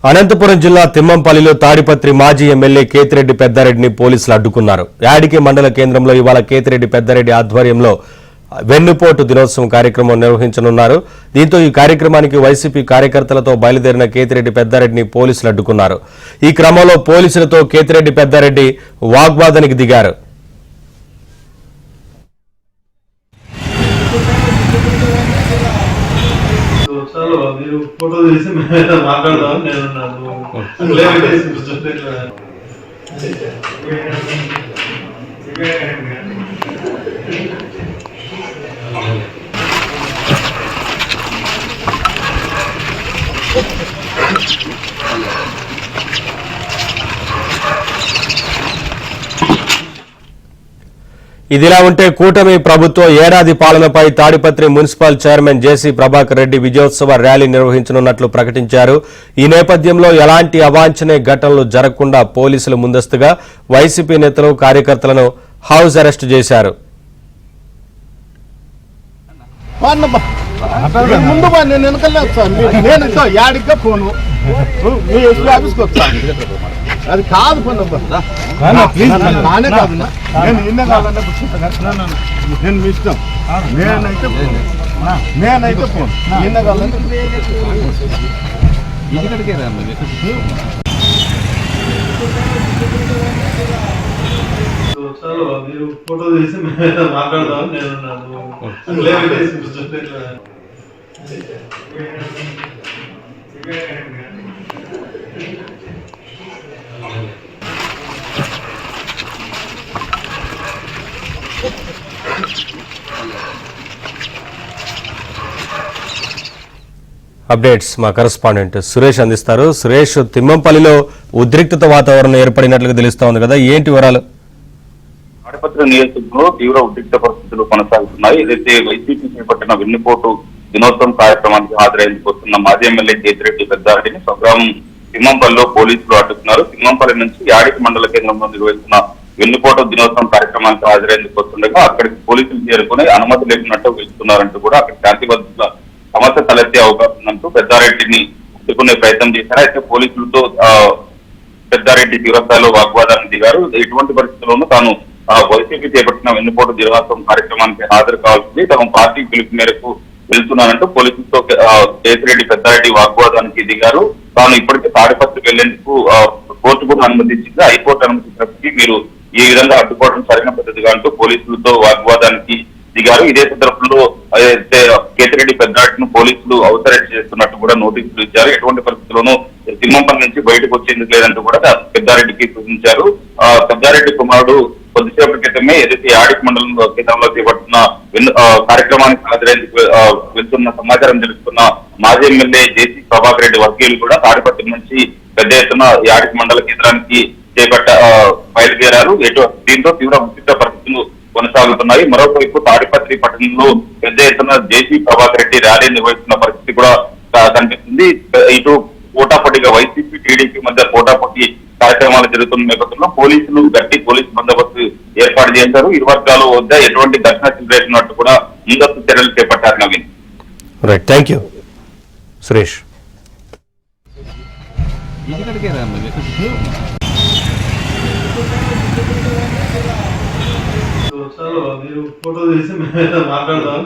అనంతపురం జిల్లా తిమ్మంపల్లిలో తాడిపత్రి మాజీ ఎమ్మెల్యే కేతిరెడ్డి పెద్దారెడ్డిని పోలీసులు అడ్డుకున్నారు. యాడికి మండల కేంద్రంలో ఇవాళ కేతిరెడ్డి పెద్దారెడ్డి ఆధ్వర్యంలో వెన్నుపోటు దినోత్సవం కార్యక్రమం నిర్వహించనున్నారు. దీంతో ఈ కార్యక్రమానికి వైసీపీ కార్యకర్తలతో బయలుదేరిన కేతిరెడ్డి పెద్దారెడ్డిని పోలీసులు అడ్డుకున్నారు. ఈ క్రమంలో పోలీసులతో కేతిరెడ్డి పెద్దారెడ్డి వాగ్వాదానికి దిగారు. మీరు ఫోటో తీసి మాట్లాడదాం ఇదిలా ఉంటే కూటమి ప్రభుత్వం ఏడాది పాలనపై తాడిపత్రి మున్సిపల్ చైర్మన్ జేసీ ప్రభాకర్ రెడ్డి విజయోత్సవ ర్యాలీ నిర్వహించనున్నట్లు ప్రకటించారు. ఈ నేపథ్యంలో ఎలాంటి అవాంఛనీయ ఘటనలు జరగకుండా పోలీసులు ముందస్తుగా వైసీపీ నేతలు కార్యకర్తలను హౌస్ అరెస్ట్ చేశారు. అది కాదు నానే కాదు నేను నిన్న కావాలన్నా కూర్చుంటా నేను మీ ఇష్టం నేనైతే ఫోన్ నిన్న కావాలంటే మీరు ఫోటో తీసి మాట్లాడదాం అప్డేట్స్ మా కరెస్పాండెంట్ సురేష్ అందిస్తారు. సురేష్, తిమ్మంపల్లిలో ఉద్రిక్తత వాతావరణం ఏర్పడినట్లుగా తెలుస్తోంది కదా, ఏంటి వివరాలు? తాడిపత్రి నియోజకవర్గంలో తీవ్ర ఉద్రిక్త పరిస్థితులు కొనసాగుతున్నాయి. ఏదైతే వైసీపీ చేపట్టిన వెన్నుపోటు దినోత్సవం కార్యక్రమానికి హాజరైందుకు వస్తున్న మాజీ ఎమ్మెల్యే కేతిరెడ్డి పెద్దారెడ్డిని స్వగ్రామం తిమ్మంపల్లిలో పోలీసులు అడ్డుకున్నారు. తిమ్మంపల్లి నుంచి యాడికి మండల కేంద్రంలో నిర్వహిస్తున్న వెన్నుపోటు దినోత్సవం కార్యక్రమానికి హాజరైందుకు వస్తుండగా అక్కడికి పోలీసులు చేరుకుని అనుమతి లేకున్నట్టు వెళ్తున్నారంటూ కూడా అక్కడ శాంతి భద్రతల సమస్య తలెత్తే అవకాశం ఉందంటూ పెద్దారెడ్డిని అడ్డుకునే ప్రయత్నం చేశారు. అయితే పోలీసులతో పెద్దారెడ్డి తీవ్రస్థాయిలో వాగ్వాదానికి దిగారు. ఎటువంటి పరిస్థితుల్లోనూ తాను వైసీపీ చేపట్టిన వెన్నుపోటు దినోత్సవం కార్యక్రమానికి హాజరు కావాల్సింది, తమ పార్టీ పిలుపు మేరకు వెళ్తున్నానంటూ పోలీసులతో కేతిరెడ్డి పెద్దారెడ్డి వాగ్వాదానికి దిగారు. తాను ఇప్పటికే తాడిపత్రికి వెళ్లేందుకు కోర్టు కూడా అనుమతించింది, హైకోర్టు అనుమతించినప్పటికీ మీరు ఈ విధంగా అడ్డుకోవడం సరైన పద్ధతిగా అంటూ పోలీసులతో వాగ్వాదానికి దిగారు. ఇదే సందర్భంలో కేతిరెడ్డి పెద్దారెడ్డిని పోలీసులు అవసరం చేస్తున్నట్టు కూడా నోటీసులు ఇచ్చారు. ఎటువంటి పరిస్థితుల్లోనూ తిమ్మంపల్లి నుంచి బయటకు వచ్చేందుకు లేదంటూ కూడా పెద్దారెడ్డికి సూచించారు. పెద్దారెడ్డి కుమారుడు కొద్దిసేపటి క్రితమే ఏదైతే యాడికి మండలం కేంద్రంలో చేపట్టిన కార్యక్రమానికి హాజరైందుకు వెళ్తున్న సమాచారం తెలుసుకున్న మాజీ ఎమ్మెల్యే జేసీ ప్రభాకర్ రెడ్డి వర్గీయులు కూడా తాడిపత్రి నుంచి పెద్ద ఎత్తున యాడికి మండల కేంద్రానికి బయలుదేరారు. దీంతో తీవ్ర ఉద్రిక్త పరిస్థితులు కొనసాగుతున్నాయి. మరోవైపు తాడిపత్రి పట్టణంలో పెద్ద ఎత్తున జేసీ ప్రభాకర్ రెడ్డి ర్యాలీ నిర్వహిస్తున్న పరిస్థితి కూడా కనిపిస్తుంది. ఇటు పోటాపోటీగా వైసీపీ టీడీపీ మధ్య పోటాపోటీ కార్యక్రమాలు జరుగుతున్న నేపథ్యంలో పోలీసులు గట్టి పోలీసు బందోబస్తు ఏర్పాటు చేశారు. ఇరు వర్గాల వద్ద ఎటువంటి ఘటన చెలరేసినట్టు కూడా ముందస్తు చర్యలు చేపట్టారు. Naveen, right, thank you Suresh. మీరు ఫోటో తీసి మాట్లాడదాం